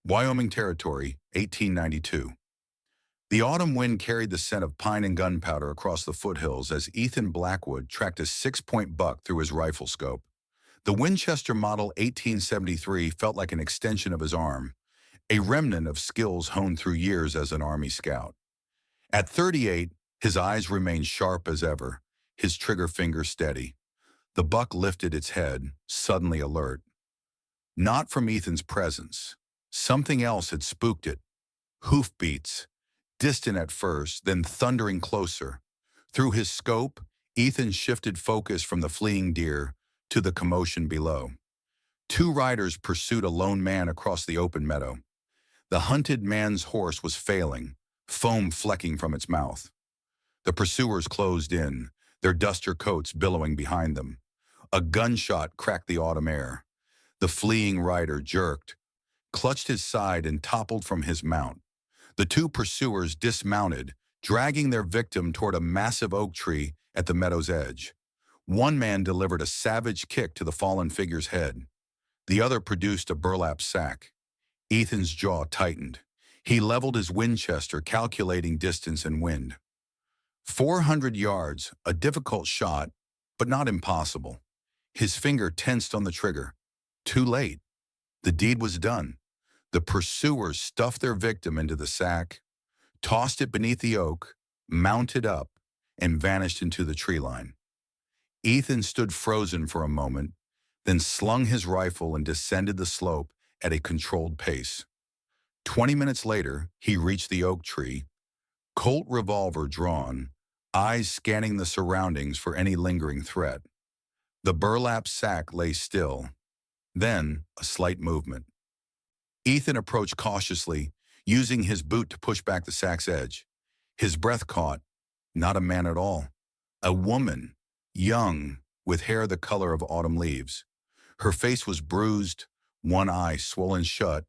Wyoming Territory, 1892. The autumn wind carried the scent of pine and gunpowder across the foothills as Ethan Blackwood tracked a six-point buck through his rifle scope. The Winchester Model 1873 felt like an extension of his arm, a remnant of skills honed through years as an Army scout. At 38, his eyes remained sharp as ever, his trigger finger steady. The buck lifted its head, suddenly alert. Not from Ethan's presence. Something else had spooked it. Hoofbeats, distant at first, then thundering closer. Through his scope, Ethan shifted focus from the fleeing deer to the commotion below. Two riders pursued a lone man across the open meadow. The hunted man's horse was failing, foam flecking from its mouth. The pursuers closed in, their duster coats billowing behind them. A gunshot cracked the autumn air. The fleeing rider jerked, clutched his side, and toppled from his mount. The two pursuers dismounted, dragging their victim toward a massive oak tree at the meadow's edge. One man delivered a savage kick to the fallen figure's head. The other produced a burlap sack. Ethan's jaw tightened. He leveled his Winchester, calculating distance and wind. 400 yards, a difficult shot, but not impossible. His finger tensed on the trigger. Too late. The deed was done. The pursuers stuffed their victim into the sack, tossed it beneath the oak, mounted up, and vanished into the tree line. Ethan stood frozen for a moment, then slung his rifle and descended the slope at a controlled pace. 20 minutes later, he reached the oak tree, Colt revolver drawn, eyes scanning the surroundings for any lingering threat. The burlap sack lay still. Then, a slight movement. Ethan approached cautiously, using his boot to push back the sack's edge. His breath caught. Not a man at all. A woman, young, with hair the color of autumn leaves. Her face was bruised, one eye swollen shut,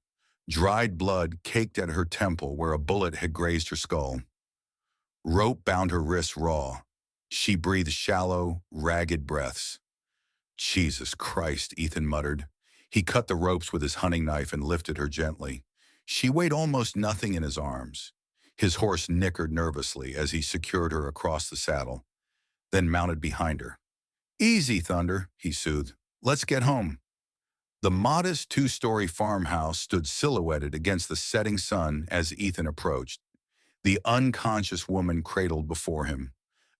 dried blood caked at her temple where a bullet had grazed her skull. Rope bound her wrists raw. She breathed shallow, ragged breaths. Jesus Christ, Ethan muttered. He cut the ropes with his hunting knife and lifted her gently. She weighed almost nothing in his arms. His horse nickered nervously as he secured her across the saddle, then mounted behind her. Easy, Thunder, he soothed. Let's get home. The modest two-story farmhouse stood silhouetted against the setting sun as Ethan approached. The unconscious woman cradled before him.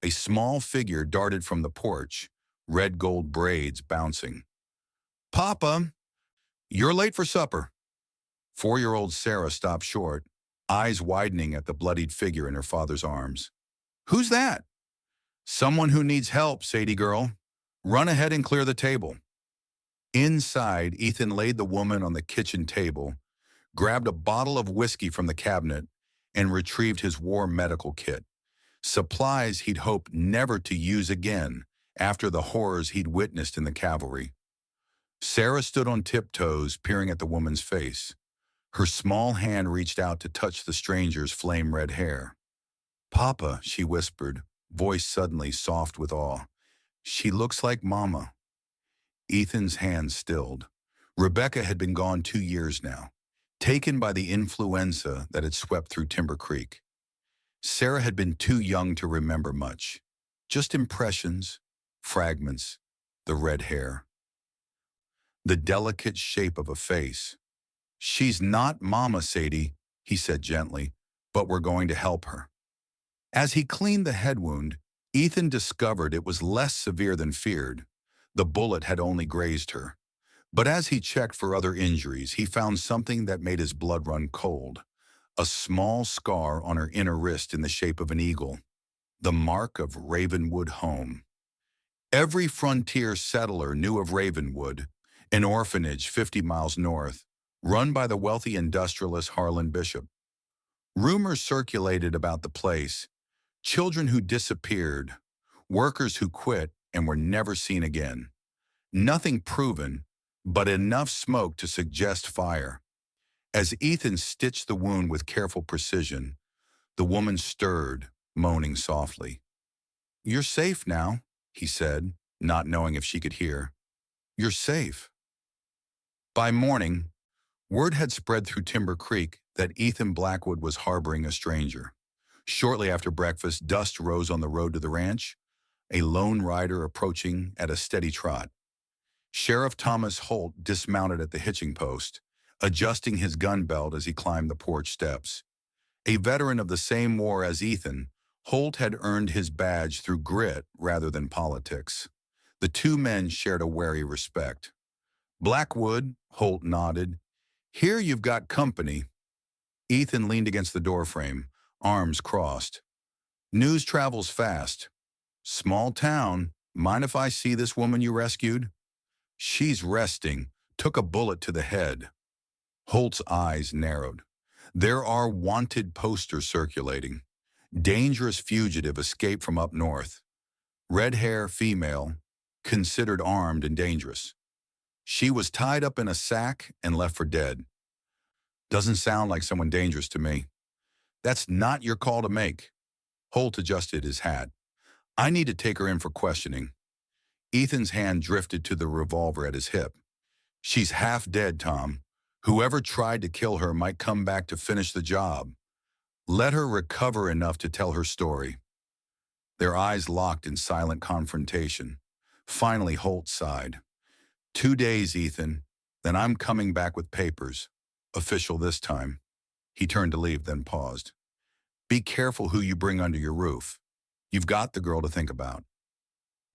A small figure darted from the porch, red gold braids bouncing. Papa, you're late for supper. 4-year-old Sarah stopped short, eyes widening at the bloodied figure in her father's arms. Who's that? Someone who needs help, Sadie girl. Run ahead and clear the table. Inside, Ethan laid the woman on the kitchen table, grabbed a bottle of whiskey from the cabinet, and retrieved his war medical kit. Supplies he'd hoped never to use again after the horrors he'd witnessed in the cavalry. Sarah stood on tiptoes, peering at the woman's face. Her small hand reached out to touch the stranger's flame-red hair. Papa, she whispered, voice suddenly soft with awe. She looks like Mama. Ethan's hand stilled. Rebecca had been gone 2 years now, taken by the influenza that had swept through Timber Creek. Sarah had been too young to remember much. Just impressions, fragments, the red hair. The delicate shape of a face. She's not Mama, Sadie, he said gently, but we're going to help her. As he cleaned the head wound, Ethan discovered it was less severe than feared. The bullet had only grazed her. But as he checked for other injuries, he found something that made his blood run cold. A small scar on her inner wrist in the shape of an eagle. The mark of Ravenwood home. Every frontier settler knew of Ravenwood, an orphanage 50 miles north, run by the wealthy industrialist Harlan Bishop. Rumors circulated about the place. Children who disappeared, workers who quit and were never seen again. Nothing proven, but enough smoke to suggest fire. As Ethan stitched the wound with careful precision, the woman stirred, moaning softly. You're safe now, he said, not knowing if she could hear. You're safe. By morning, Word had spread through Timber Creek that Ethan Blackwood was harboring a stranger. Shortly after breakfast, dust rose on the road to the ranch, a lone rider approaching at a steady trot. Sheriff Thomas Holt dismounted at the hitching post, adjusting his gun belt as he climbed the porch steps. A veteran of the same war as Ethan, Holt had earned his badge through grit rather than politics. The two men shared a wary respect. Blackwood, Holt nodded. Here you've got company. Ethan leaned against the doorframe, arms crossed. News travels fast. Small town. Mind if I see this woman you rescued? She's resting. Took a bullet to the head. Holt's eyes narrowed. There are wanted posters circulating. Dangerous fugitive escaped from up north. Red hair, female, considered armed and dangerous. She was tied up in a sack and left for dead. Doesn't sound like someone dangerous to me. That's not your call to make. Holt adjusted his hat. I need to take her in for questioning. Ethan's hand drifted to the revolver at his hip. She's half dead, Tom. Whoever tried to kill her might come back to finish the job. Let her recover enough to tell her story. Their eyes locked in silent confrontation. Finally, Holt sighed. 2 days, Ethan. Then I'm coming back with papers. Official this time. He turned to leave, then paused. Be careful who you bring under your roof. You've got the girl to think about.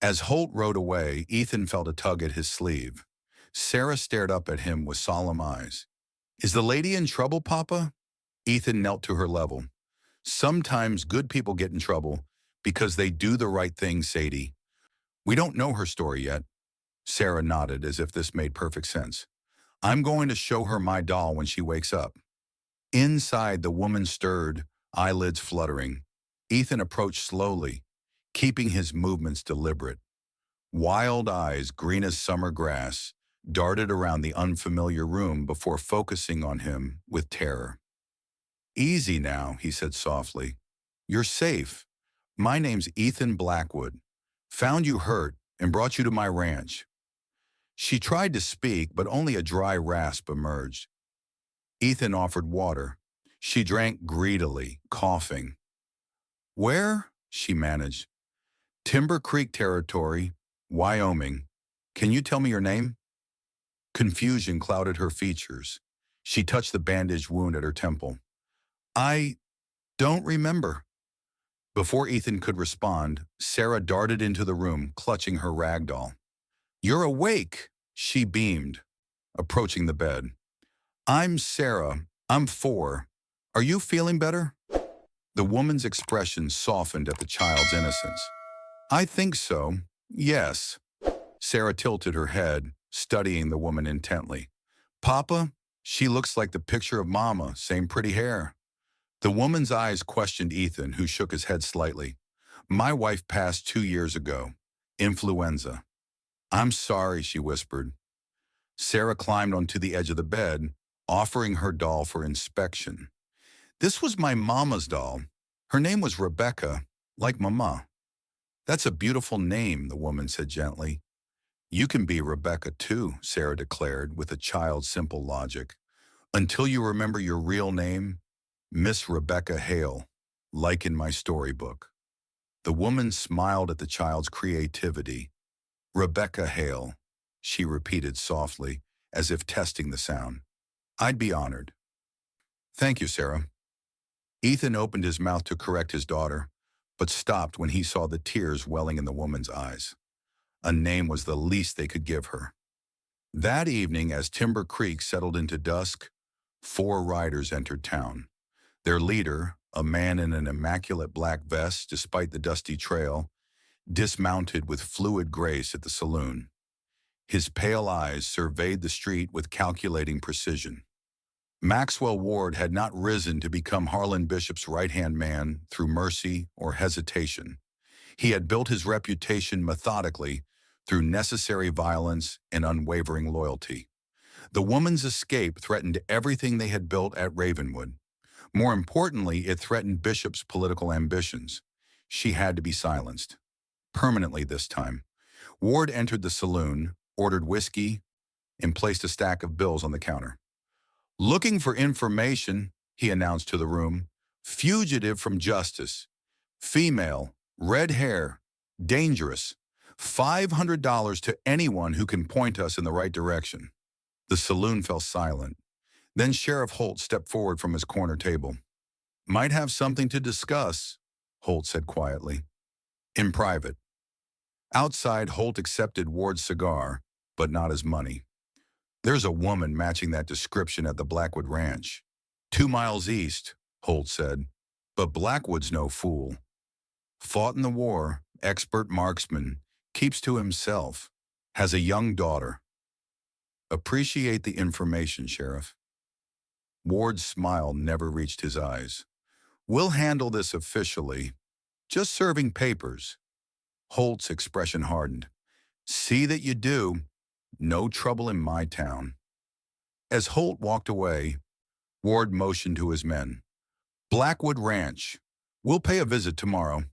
As Holt rode away, Ethan felt a tug at his sleeve. Sarah stared up at him with solemn eyes. Is the lady in trouble, Papa? Ethan knelt to her level. Sometimes good people get in trouble because they do the right thing, Sadie. We don't know her story yet. Sarah nodded as if this made perfect sense. I'm going to show her my doll when she wakes up. Inside, the woman stirred, eyelids fluttering. Ethan approached slowly, keeping his movements deliberate. Wild eyes, green as summer grass, darted around the unfamiliar room before focusing on him with terror. Easy now, he said softly. You're safe. My name's Ethan Blackwood. Found you hurt and brought you to my ranch. She tried to speak, but only a dry rasp emerged. Ethan offered water. She drank greedily, coughing. Where? She managed. Timber Creek Territory, Wyoming. Can you tell me your name? Confusion clouded her features. She touched the bandaged wound at her temple. I don't remember. Before Ethan could respond, Sarah darted into the room, clutching her rag doll. You're awake, she beamed, approaching the bed. I'm Sarah. I'm 4. Are you feeling better? The woman's expression softened at the child's innocence. I think so. Yes. Sarah tilted her head, studying the woman intently. Papa, she looks like the picture of Mama, same pretty hair. The woman's eyes questioned Ethan, who shook his head slightly. My wife passed 2 years ago. Influenza. I'm sorry, she whispered. Sarah climbed onto the edge of the bed, offering her doll for inspection. This was my mama's doll. Her name was Rebecca, like Mama. That's a beautiful name, the woman said gently. You can be Rebecca too, Sarah declared with a child's simple logic. Until you remember your real name, Miss Rebecca Hale, like in my storybook. The woman smiled at the child's creativity. Rebecca Hale, she repeated softly, as if testing the sound. I'd be honored. Thank you, Sarah. Ethan opened his mouth to correct his daughter, but stopped when he saw the tears welling in the woman's eyes. A name was the least they could give her. That evening, as Timber Creek settled into dusk, 4 riders entered town. Their leader, a man in an immaculate black vest despite the dusty trail, dismounted with fluid grace at the saloon. His pale eyes surveyed the street with calculating precision. Maxwell Ward had not risen to become Harlan Bishop's right-hand man through mercy or hesitation. He had built his reputation methodically through necessary violence and unwavering loyalty. The woman's escape threatened everything they had built at Ravenwood. More importantly, it threatened Bishop's political ambitions. She had to be silenced. Permanently this time. Ward entered the saloon, ordered whiskey, and placed a stack of bills on the counter. Looking for information, he announced to the room. Fugitive from justice. Female, red hair, dangerous. $500 to anyone who can point us in the right direction. The saloon fell silent. Then Sheriff Holt stepped forward from his corner table. Might have something to discuss, Holt said quietly. In private. Outside, Holt accepted Ward's cigar, but not his money. There's a woman matching that description at the Blackwood Ranch. 2 miles east, Holt said. But Blackwood's no fool. Fought in the war, expert marksman, keeps to himself, has a young daughter. Appreciate the information, Sheriff. Ward's smile never reached his eyes. We'll handle this officially. Just serving papers. Holt's expression hardened. See that you do. No trouble in my town. As Holt walked away, Ward motioned to his men. Blackwood Ranch. We'll pay a visit tomorrow.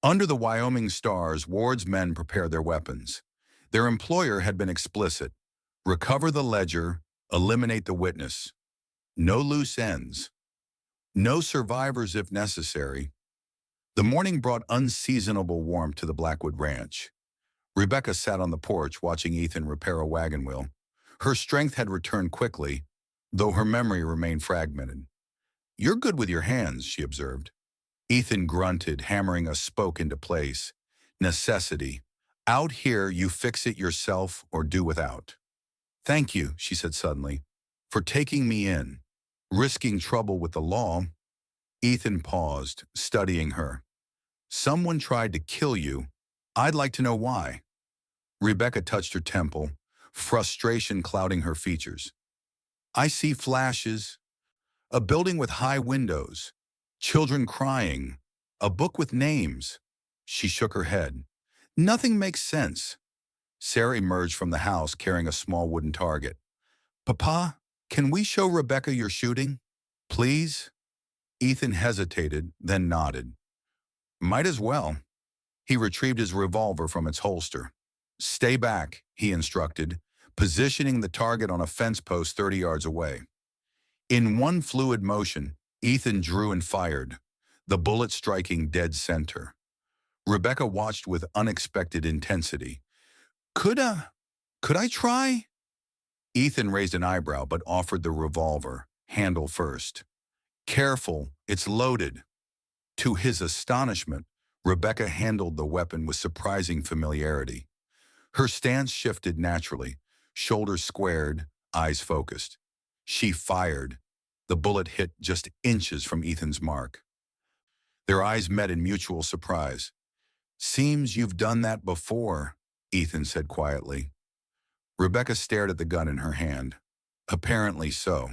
Under the Wyoming stars, Ward's men prepared their weapons. Their employer had been explicit. Recover the ledger, eliminate the witness. No loose ends. No survivors if necessary. The morning brought unseasonable warmth to the Blackwood Ranch. Rebecca sat on the porch watching Ethan repair a wagon wheel. Her strength had returned quickly, though her memory remained fragmented. You're good with your hands, she observed. Ethan grunted, hammering a spoke into place. Necessity. Out here, you fix it yourself or do without. Thank you, she said suddenly, for taking me in. Risking trouble with the law. Ethan paused, studying her. Someone tried to kill you. I'd like to know why. Rebecca touched her temple, frustration clouding her features. I see flashes. A building with high windows. Children crying. A book with names. She shook her head. Nothing makes sense. Sarah emerged from the house carrying a small wooden target. Papa, can we show Rebecca your shooting? Please? Ethan hesitated, then nodded. Might as well. He retrieved his revolver from its holster. Stay back, he instructed, positioning the target on a fence post 30 yards away. In one fluid motion, Ethan drew and fired, the bullet striking dead center. Rebecca watched with unexpected intensity. Could I try? Ethan raised an eyebrow but offered the revolver, handle first. Careful, it's loaded. To his astonishment, Rebecca handled the weapon with surprising familiarity. Her stance shifted naturally, shoulders squared, eyes focused. She fired. The bullet hit just inches from Ethan's mark. Their eyes met in mutual surprise. Seems you've done that before, Ethan said quietly. Rebecca stared at the gun in her hand. Apparently so.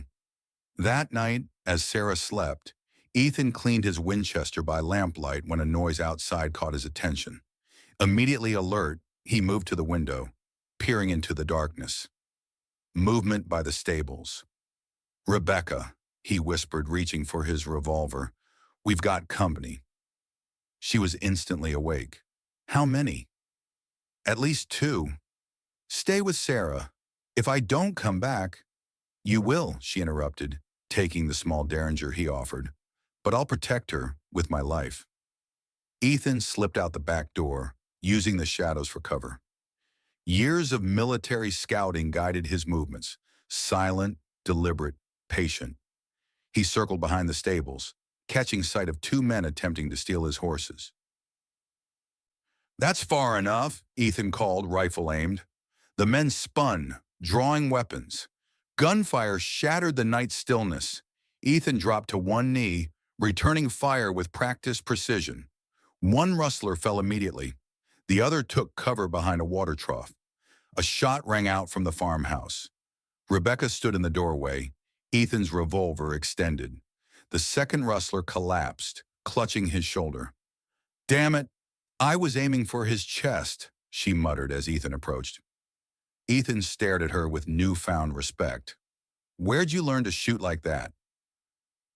That night, as Sarah slept, Ethan cleaned his Winchester by lamplight when a noise outside caught his attention. Immediately alert, he moved to the window, peering into the darkness. Movement by the stables. Rebecca, he whispered, reaching for his revolver. We've got company. She was instantly awake. How many? At least 2. Stay with Sarah. If I don't come back, you will, she interrupted, taking the small derringer he offered. But I'll protect her with my life. Ethan slipped out the back door, using the shadows for cover. Years of military scouting guided his movements, silent, deliberate, patient. He circled behind the stables, catching sight of 2 men attempting to steal his horses. That's far enough, Ethan called, rifle aimed. The men spun, drawing weapons. Gunfire shattered the night stillness. Ethan dropped to one knee, returning fire with practiced precision. One rustler fell immediately. The other took cover behind a water trough. A shot rang out from the farmhouse. Rebecca stood in the doorway, Ethan's revolver extended. The second rustler collapsed, clutching his shoulder. Damn it, I was aiming for his chest, she muttered as Ethan approached. Ethan stared at her with newfound respect. Where'd you learn to shoot like that?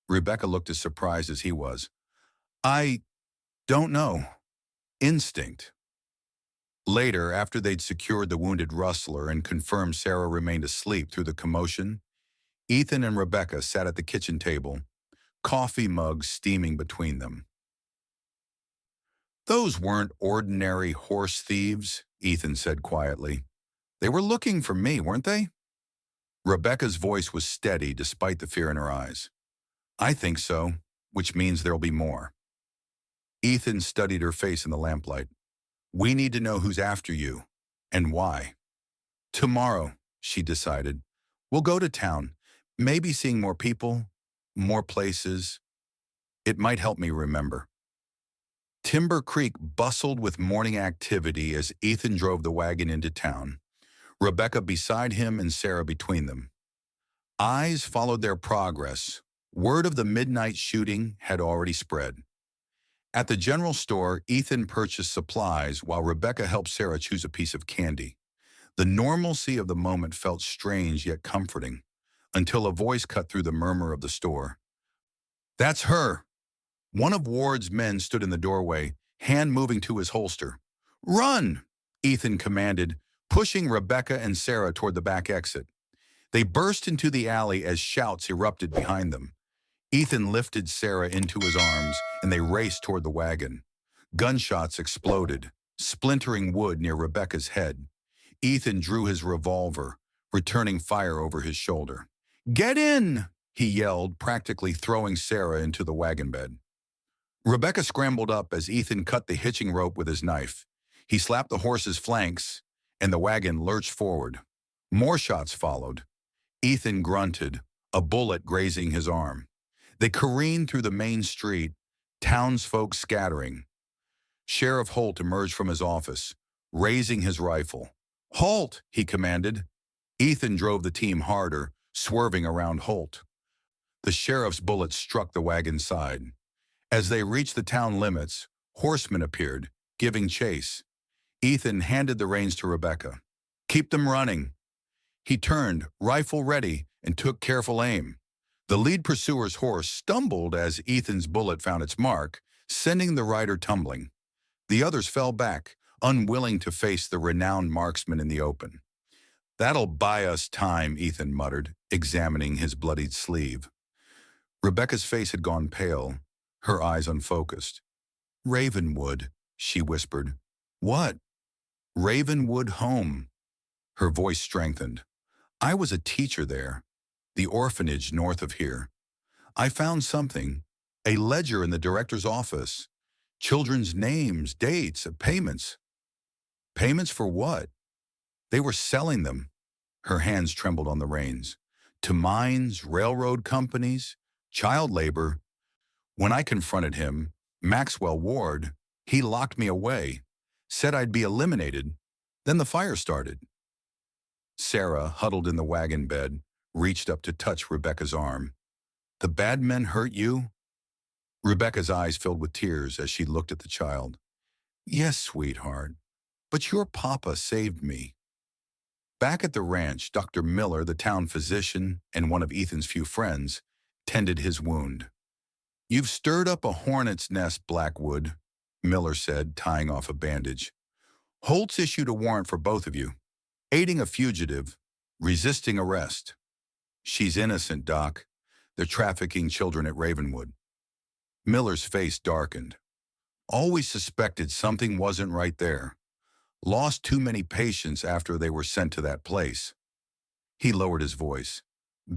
Rebecca looked as surprised as he was. I don't know. Instinct. Later, after they'd secured the wounded rustler and confirmed Sarah remained asleep through the commotion, Ethan and Rebecca sat at the kitchen table, coffee mugs steaming between them. Those weren't ordinary horse thieves, Ethan said quietly. They were looking for me, weren't they? Rebecca's voice was steady despite the fear in her eyes. I think so, which means there'll be more. Ethan studied her face in the lamplight. We need to know who's after you, and why. Tomorrow, she decided. We'll go to town, maybe seeing more people, more places. It might help me remember. Timber Creek bustled with morning activity as Ethan drove the wagon into town, Rebecca beside him and Sarah between them. Eyes followed their progress. Word of the midnight shooting had already spread. At the general store, Ethan purchased supplies while Rebecca helped Sarah choose a piece of candy. The normalcy of the moment felt strange yet comforting, until a voice cut through the murmur of the store. That's her! One of Ward's men stood in the doorway, hand moving to his holster. Run! Ethan commanded, pushing Rebecca and Sarah toward the back exit. They burst into the alley as shouts erupted behind them. Ethan lifted Sarah into his arms, and they raced toward the wagon. Gunshots exploded, splintering wood near Rebecca's head. Ethan drew his revolver, returning fire over his shoulder. Get in! He yelled, practically throwing Sarah into the wagon bed. Rebecca scrambled up as Ethan cut the hitching rope with his knife. He slapped the horse's flanks, and the wagon lurched forward. More shots followed. Ethan grunted, a bullet grazing his arm. They careened through the main street, townsfolk scattering. Sheriff Holt emerged from his office, raising his rifle. Halt, he commanded. Ethan drove the team harder, swerving around Holt. The sheriff's bullet struck the wagon's side. As they reached the town limits, horsemen appeared, giving chase. Ethan handed the reins to Rebecca. Keep them running. He turned, rifle ready, and took careful aim. The lead pursuer's horse stumbled as Ethan's bullet found its mark, sending the rider tumbling. The others fell back, unwilling to face the renowned marksman in the open. That'll buy us time, Ethan muttered, examining his bloodied sleeve. Rebecca's face had gone pale, her eyes unfocused. Ravenwood, she whispered. What? Ravenwood Home. Her voice strengthened. I was a teacher there, the orphanage north of here. I found something, a ledger in the director's office. Children's names, dates, payments. Payments for what? They were selling them. Her hands trembled on the reins. To mines, railroad companies, child labor. When I confronted him, Maxwell Ward, he locked me away, said I'd be eliminated. Then the fire started. Sarah, huddled in the wagon bed, reached up to touch Rebecca's arm. The bad men hurt you? Rebecca's eyes filled with tears as she looked at the child. Yes, sweetheart, but your papa saved me. Back at the ranch, Dr. Miller, the town physician and one of Ethan's few friends, tended his wound. You've stirred up a hornet's nest, Blackwood, Miller said, tying off a bandage. Holt's issued a warrant for both of you. Aiding a fugitive, resisting arrest. She's innocent, Doc. They're trafficking children at Ravenwood. Miller's face darkened. Always suspected something wasn't right there. Lost too many patients after they were sent to that place. He lowered his voice.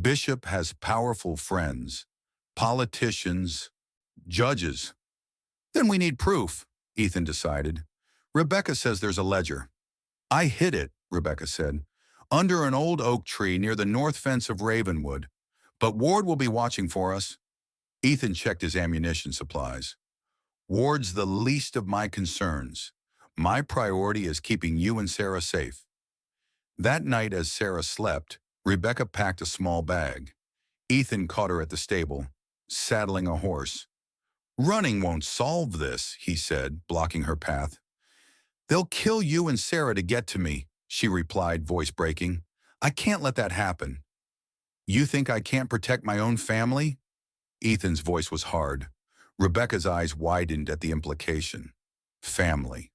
Bishop has powerful friends, politicians, judges. Then we need proof, Ethan decided. Rebecca says there's a ledger. I hid it, Rebecca said, under an old oak tree near the north fence of Ravenwood. But Ward will be watching for us. Ethan checked his ammunition supplies. Ward's the least of my concerns. My priority is keeping you and Sarah safe. That night as Sarah slept, Rebecca packed a small bag. Ethan caught her at the stable, saddling a horse. Running won't solve this, he said, blocking her path. They'll kill you and Sarah to get to me, she replied, voice breaking. I can't let that happen. You think I can't protect my own family? Ethan's voice was hard. Rebecca's eyes widened at the implication. Family.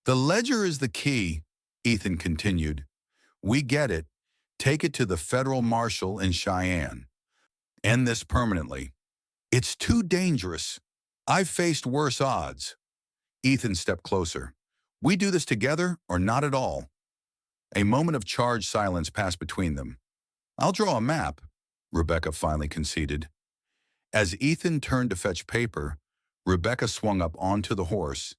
The ledger is the key, Ethan continued. We get it. Take it to the federal marshal in Cheyenne. End this permanently. It's too dangerous. I've faced worse odds. Ethan stepped closer. We do this together or not at all. A moment of charged silence passed between them. I'll draw a map, Rebecca finally conceded. As Ethan turned to fetch paper, Rebecca swung up onto the horse.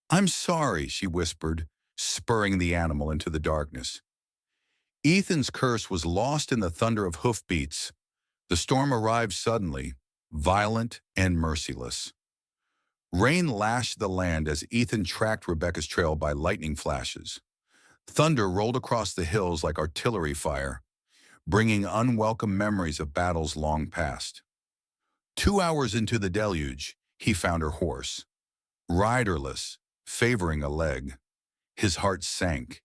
I'm sorry, she whispered, spurring the animal into the darkness. Ethan's curse was lost in the thunder of hoofbeats. The storm arrived suddenly, violent and merciless. Rain lashed the land as Ethan tracked Rebecca's trail by lightning flashes. Thunder rolled across the hills like artillery fire, bringing unwelcome memories of battles long past. 2 hours into the deluge, he found her horse, riderless, favoring a leg. His heart sank.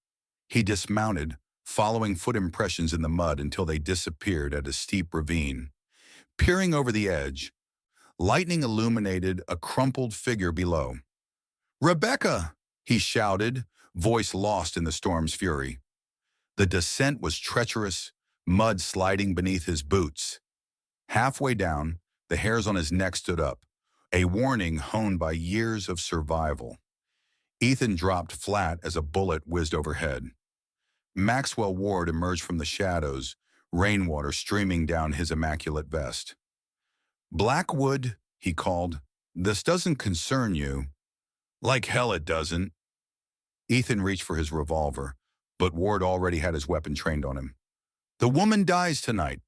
He dismounted, following foot impressions in the mud until they disappeared at a steep ravine. Peering over the edge, lightning illuminated a crumpled figure below. Rebecca! He shouted, voice lost in the storm's fury. The descent was treacherous, mud sliding beneath his boots. Halfway down, the hairs on his neck stood up, a warning honed by years of survival. Ethan dropped flat as a bullet whizzed overhead. Maxwell Ward emerged from the shadows, rainwater streaming down his immaculate vest. Blackwood, he called, this doesn't concern you. Like hell it doesn't. Ethan reached for his revolver, but Ward already had his weapon trained on him. The woman dies tonight.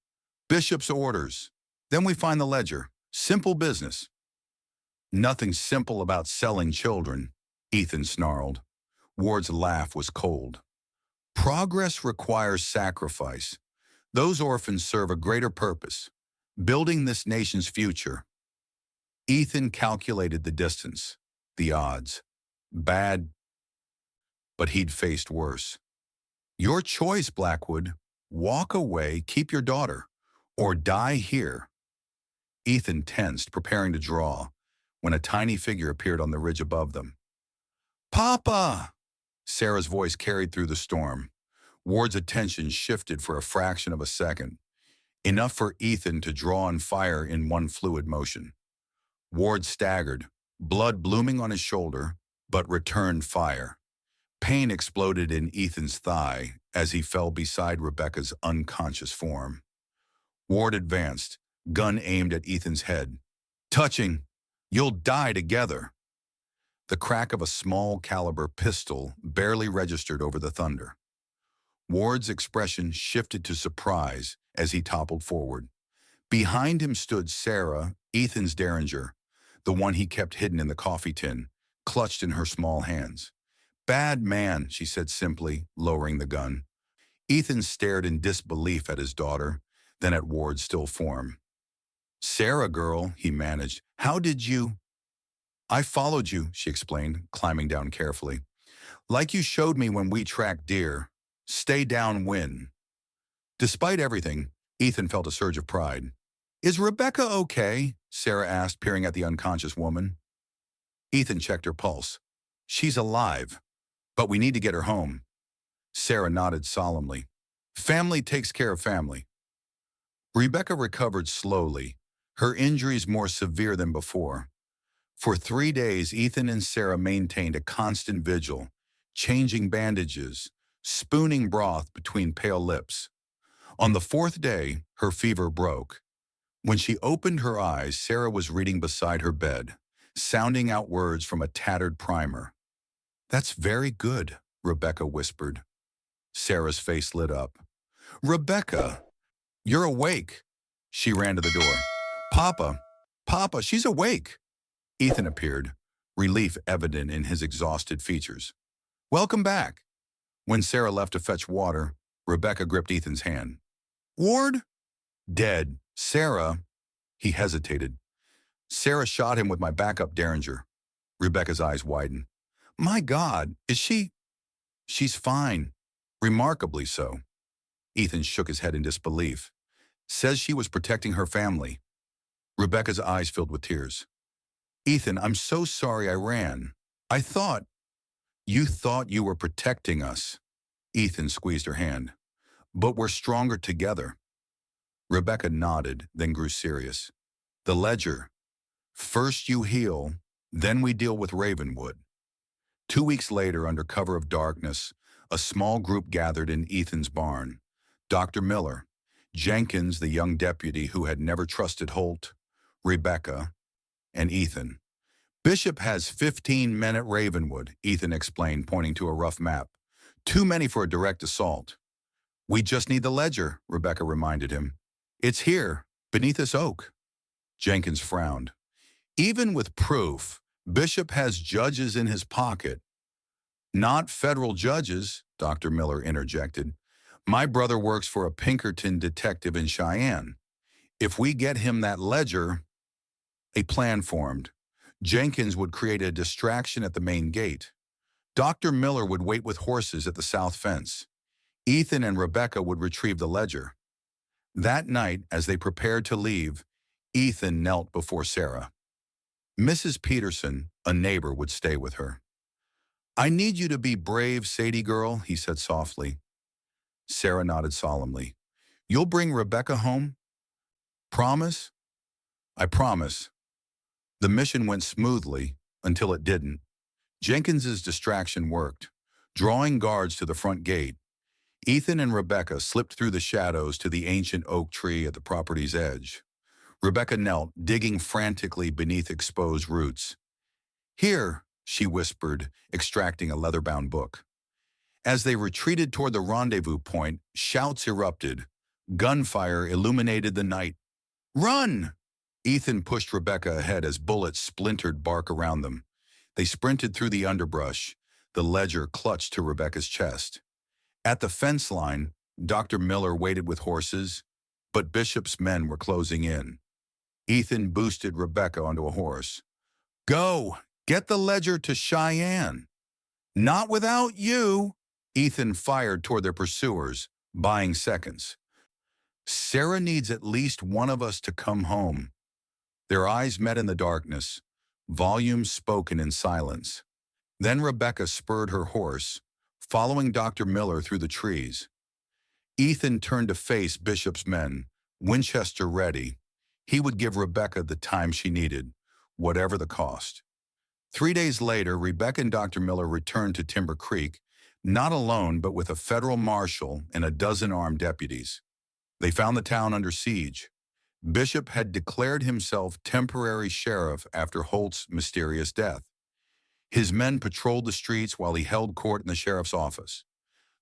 Bishop's orders. Then we find the ledger. Simple business. Nothing simple about selling children, Ethan snarled. Ward's laugh was cold. Progress requires sacrifice. Those orphans serve a greater purpose, building this nation's future. Ethan calculated the distance, the odds. Bad, but he'd faced worse. Your choice, Blackwood. Walk away, keep your daughter, or die here. Ethan tensed, preparing to draw, when a tiny figure appeared on the ridge above them. Papa! Sarah's voice carried through the storm. Ward's attention shifted for a fraction of a second, enough for Ethan to draw and fire in one fluid motion. Ward staggered, blood blooming on his shoulder, but returned fire. Pain exploded in Ethan's thigh as he fell beside Rebecca's unconscious form. Ward advanced, gun aimed at Ethan's head. Touching! You'll die together! The crack of a small caliber pistol barely registered over the thunder. Ward's expression shifted to surprise as he toppled forward. Behind him stood Sarah, Ethan's derringer, the one he kept hidden in the coffee tin, clutched in her small hands. Bad man, she said simply, lowering the gun. Ethan stared in disbelief at his daughter, then at Ward's still form. Sarah, girl, he managed. How did you? I followed you, she explained, climbing down carefully. Like you showed me when we tracked deer. Stay downwind. Despite everything, Ethan felt a surge of pride. Is Rebecca okay? Sarah asked, peering at the unconscious woman. Ethan checked her pulse. She's alive, but we need to get her home. Sarah nodded solemnly. Family takes care of family. Rebecca recovered slowly, her injuries more severe than before. For 3 days, Ethan and Sarah maintained a constant vigil, changing bandages, spooning broth between pale lips. On the 4th day, her fever broke. When she opened her eyes, Sarah was reading beside her bed, sounding out words from a tattered primer. That's very good, Rebecca whispered. Sarah's face lit up. Rebecca, you're awake. She ran to the door. Papa, she's awake. Ethan appeared, relief evident in his exhausted features. Welcome back. When Sarah left to fetch water, Rebecca gripped Ethan's hand. Ward? Dead. Sarah? He hesitated. Sarah shot him with my backup Derringer. Rebecca's eyes widened. My God, is she? She's fine. Remarkably so. Ethan shook his head in disbelief. Says she was protecting her family. Rebecca's eyes filled with tears. Ethan, I'm so sorry I ran. I thought. You thought you were protecting us. Ethan squeezed her hand. But we're stronger together. Rebecca nodded, then grew serious. The ledger. First you heal, then we deal with Ravenwood. 2 weeks later, under cover of darkness, a small group gathered in Ethan's barn. Dr. Miller, Jenkins, the young deputy who had never trusted Holt, Rebecca, and Ethan. Bishop has 15 men at Ravenwood, Ethan explained, pointing to a rough map. Too many for a direct assault. We just need the ledger, Rebecca reminded him. It's here, beneath this oak. Jenkins frowned. Even with proof, Bishop has judges in his pocket. Not federal judges, Dr. Miller interjected. My brother works for a Pinkerton detective in Cheyenne. If we get him that ledger, a plan formed. Jenkins would create a distraction at the main gate. Dr. Miller would wait with horses at the south fence. Ethan and Rebecca would retrieve the ledger. That night, as they prepared to leave, Ethan knelt before Sarah. Mrs. Peterson, a neighbor, would stay with her. I need you to be brave, Sadie girl, he said softly. Sarah nodded solemnly. You'll bring Rebecca home? Promise? I promise. The mission went smoothly until it didn't. Jenkins's distraction worked, drawing guards to the front gate. Ethan and Rebecca slipped through the shadows to the ancient oak tree at the property's edge. Rebecca knelt, digging frantically beneath exposed roots. Here, she whispered, extracting a leather-bound book. As they retreated toward the rendezvous point, shouts erupted. Gunfire illuminated the night. Run! Ethan pushed Rebecca ahead as bullets splintered bark around them. They sprinted through the underbrush, the ledger clutched to Rebecca's chest. At the fence line, Dr. Miller waited with horses, but Bishop's men were closing in. Ethan boosted Rebecca onto a horse. Go! Get the ledger to Cheyenne! Not without you! Ethan fired toward their pursuers, buying seconds. Sarah needs at least one of us to come home. Their eyes met in the darkness, volumes spoken in silence. Then Rebecca spurred her horse, following Dr. Miller through the trees. Ethan turned to face Bishop's men, Winchester ready. He would give Rebecca the time she needed, whatever the cost. 3 days later, Rebecca and Dr. Miller returned to Timber Creek, not alone but with a federal marshal and a dozen armed deputies. They found the town under siege. Bishop had declared himself temporary sheriff after Holt's mysterious death. His men patrolled the streets while he held court in the sheriff's office.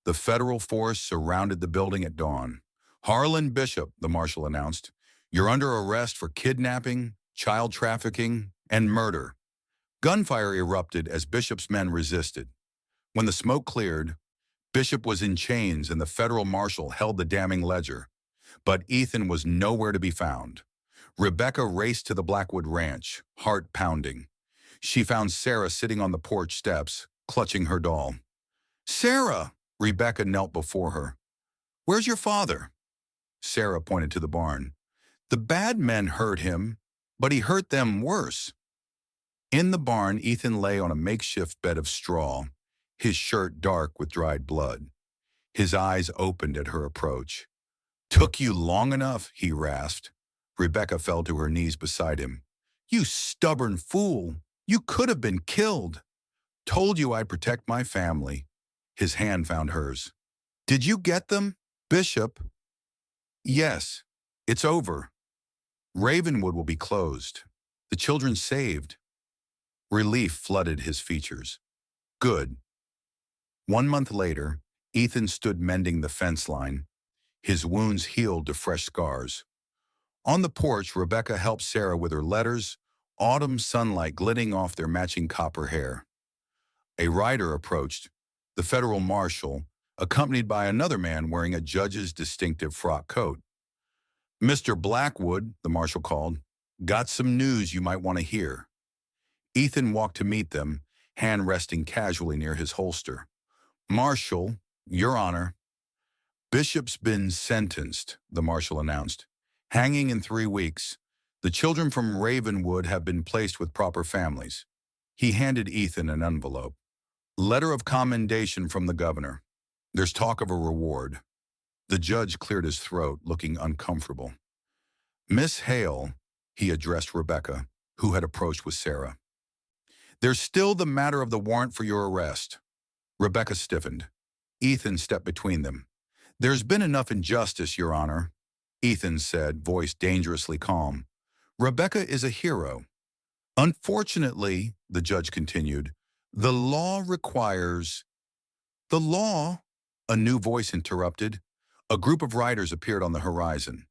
The federal force surrounded the building at dawn. Harlan Bishop, the marshal announced, you're under arrest for kidnapping, child trafficking, and murder. Gunfire erupted as Bishop's men resisted. When the smoke cleared, Bishop was in chains and the federal marshal held the damning ledger. But Ethan was nowhere to be found. Rebecca raced to the Blackwood Ranch, heart pounding. She found Sarah sitting on the porch steps, clutching her doll. Sarah! Rebecca knelt before her. Where's your father? Sarah pointed to the barn. The bad men hurt him, but he hurt them worse. In the barn, Ethan lay on a makeshift bed of straw, his shirt dark with dried blood. His eyes opened at her approach. Took you long enough, he rasped. Rebecca fell to her knees beside him. You stubborn fool! You could have been killed. Told you I'd protect my family. His hand found hers. Did you get them, Bishop? Yes. It's over. Ravenwood will be closed. The children saved. Relief flooded his features. Good. 1 month later, Ethan stood mending the fence line. His wounds healed to fresh scars. On the porch, Rebecca helped Sarah with her letters, autumn sunlight glitting off their matching copper hair. A rider approached, the federal marshal, accompanied by another man wearing a judge's distinctive frock coat. Mr. Blackwood, the marshal called, got some news you might want to hear. Ethan walked to meet them, hand resting casually near his holster. Marshal, Your Honor. Bishop's been sentenced, the marshal announced. Hanging in 3 weeks. The children from Ravenwood have been placed with proper families. He handed Ethan an envelope. Letter of commendation from the governor. There's talk of a reward. The judge cleared his throat, looking uncomfortable. Miss Hale, he addressed Rebecca, who had approached with Sarah. There's still the matter of the warrant for your arrest. Rebecca stiffened. Ethan stepped between them. There's been enough injustice, Your Honor, Ethan said, voice dangerously calm. Rebecca is a hero. Unfortunately, the judge continued, the law requires... The law? A new voice interrupted. A group of riders appeared on the horizon.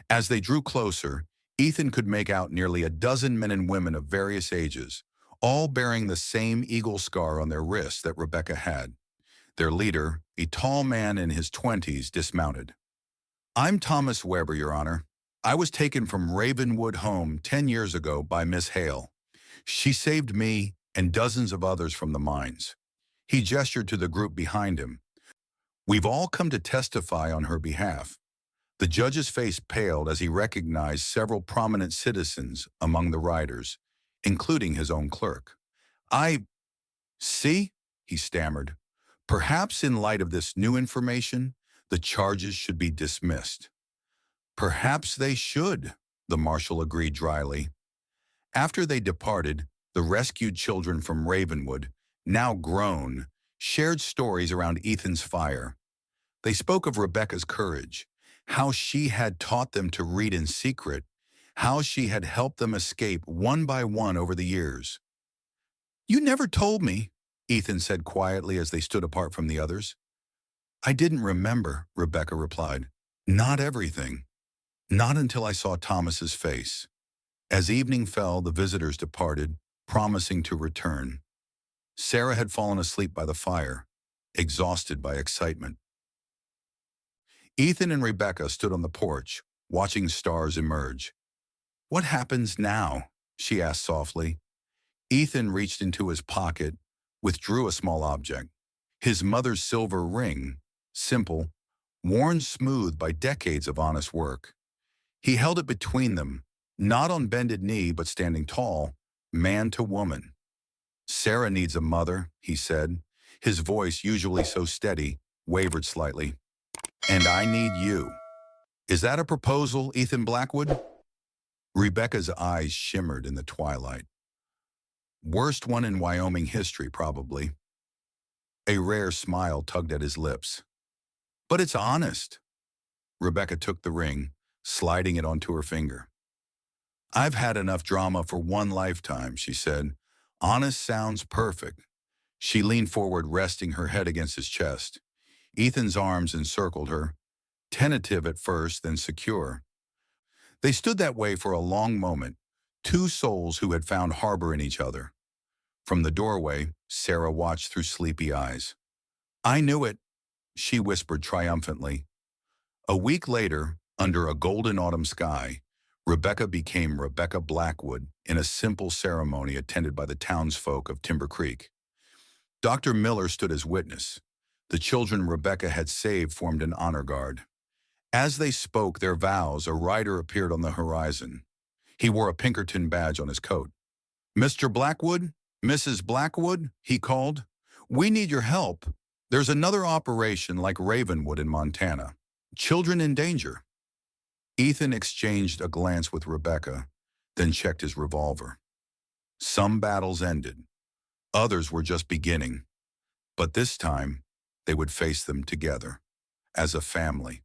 As they drew closer, Ethan could make out nearly a dozen men and women of various ages, all bearing the same eagle scar on their wrists that Rebecca had. Their leader, a tall man in his 20s, dismounted. I'm Thomas Weber, Your Honor. I was taken from Ravenwood Home 10 years ago by Miss Hale. She saved me and dozens of others from the mines. He gestured to the group behind him. We've all come to testify on her behalf. The judge's face paled as he recognized several prominent citizens among the riders, including his own clerk. See, he stammered. Perhaps in light of this new information, the charges should be dismissed. Perhaps they should, the marshal agreed dryly. After they departed, the rescued children from Ravenwood, now grown, shared stories around Ethan's fire. They spoke of Rebecca's courage, how she had taught them to read in secret, how she had helped them escape one by one over the years. You never told me, Ethan said quietly as they stood apart from the others. I didn't remember, Rebecca replied. Not everything. Not until I saw Thomas's face. As evening fell, the visitors departed, promising to return. Sarah had fallen asleep by the fire, exhausted by excitement. Ethan and Rebecca stood on the porch, watching stars emerge. What happens now? She asked softly. Ethan reached into his pocket, withdrew a small object. His mother's silver ring, simple, worn smooth by decades of honest work. He held it between them, not on bended knee but standing tall, man to woman. Sarah needs a mother, he said. His voice, usually so steady, wavered slightly. And I need you. Is that a proposal, Ethan Blackwood? Rebecca's eyes shimmered in the twilight. Worst one in Wyoming history, probably. A rare smile tugged at his lips. But it's honest. Rebecca took the ring, sliding it onto her finger. I've had enough drama for one lifetime, she said. Honest sounds perfect. She leaned forward, resting her head against his chest. Ethan's arms encircled her, tentative at first, then secure. They stood that way for a long moment, two souls who had found harbor in each other. From the doorway, Sarah watched through sleepy eyes. I knew it, she whispered triumphantly. A week later, under a golden autumn sky, Rebecca became Rebecca Blackwood in a simple ceremony attended by the townsfolk of Timber Creek. Dr. Miller stood as witness. The children Rebecca had saved formed an honor guard. As they spoke their vows, a rider appeared on the horizon. He wore a Pinkerton badge on his coat. Mr. Blackwood, Mrs. Blackwood, he called. We need your help. There's another operation like Ravenwood in Montana. Children in danger. Ethan exchanged a glance with Rebecca, then checked his revolver. Some battles ended. Others were just beginning. But this time, they would face them together, as a family.